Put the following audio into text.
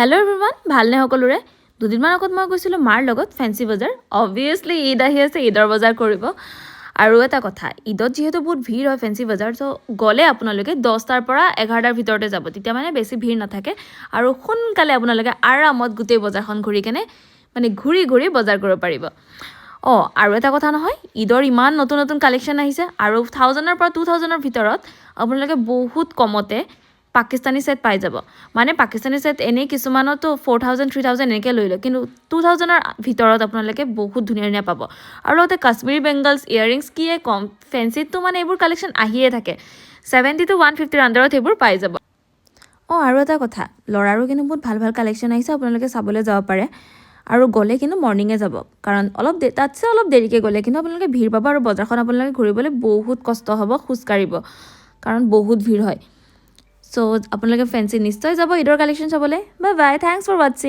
Hello' everyone, ভালনে সকলোৰে? দুদিনমান আগত মই গৈছিলোঁ মাৰ লগত ফেঞ্চি বজাৰ। অবভিয়াছলি ঈদ আহি আছে, ঈদৰ বজাৰ কৰিব। আৰু এটা কথা, ঈদত যিহেতু বহুত ভিৰ হয় ফেঞ্চি বজাৰ, চ' গ'লে আপোনালোকে 10টাৰ পৰা 11টাৰ ভিতৰতে যাব, তেতিয়া মানে বেছি ভিৰ নাথাকে আৰু সোনকালে আপোনালোকে আৰামত গোটেই বজাৰখন ঘূৰি ঘূৰি বজাৰ কৰিব পাৰিব। আৰু এটা কথা নহয়, ঈদৰ ইমান নতুন নতুন কালেকশ্যন আহিছে আৰু 1000ৰ পৰা 2000ৰ ভিতৰত আপোনালোকে বহুত কমতে পাকিস্তানী ছেট পাই যাব। মানে পাকিস্তানী ছেট এনেই কিছুমানতো 4000 3000 এনেকৈ লৈ লয়, কিন্তু 2000ৰ ভিতৰত আপোনালোকে বহুত ধুনীয়া ধুনীয়া পাব। আৰু লগতে কাশ্মীৰী বেংগলছ, ইয়েৰিংছ কিয়ে কম, ফেঞ্চিততো মানে এইবোৰ কালেকশ্যন আহিয়ে থাকে। 70 to 150ৰ আণ্ডাৰত সেইবোৰ পাই যাব। আৰু এটা কথা, ল'ৰাৰো কিন্তু বহুত ভাল ভাল কালেকশ্যন আহিছে, আপোনালোকে চাবলৈ যাব পাৰে। আৰু গ'লে কিন্তু মৰ্ণিঙে যাব, কাৰণ তাতছে অলপ দেৰিকৈ গ'লে কিন্তু আপোনালোকে ভিৰ পাব আৰু বজাৰখন আপোনালোকে ঘূৰিবলৈ বহুত কষ্ট হ'ব, খোজকাঢ়িব, কাৰণ বহুত ভিৰ হয়। চ' আপোনালোকে ফেঞ্চি নিশ্চয় যাব ঈদৰ কালেকশ্যন চাবলৈ। Bye bye, thanks for ৱাটছিং।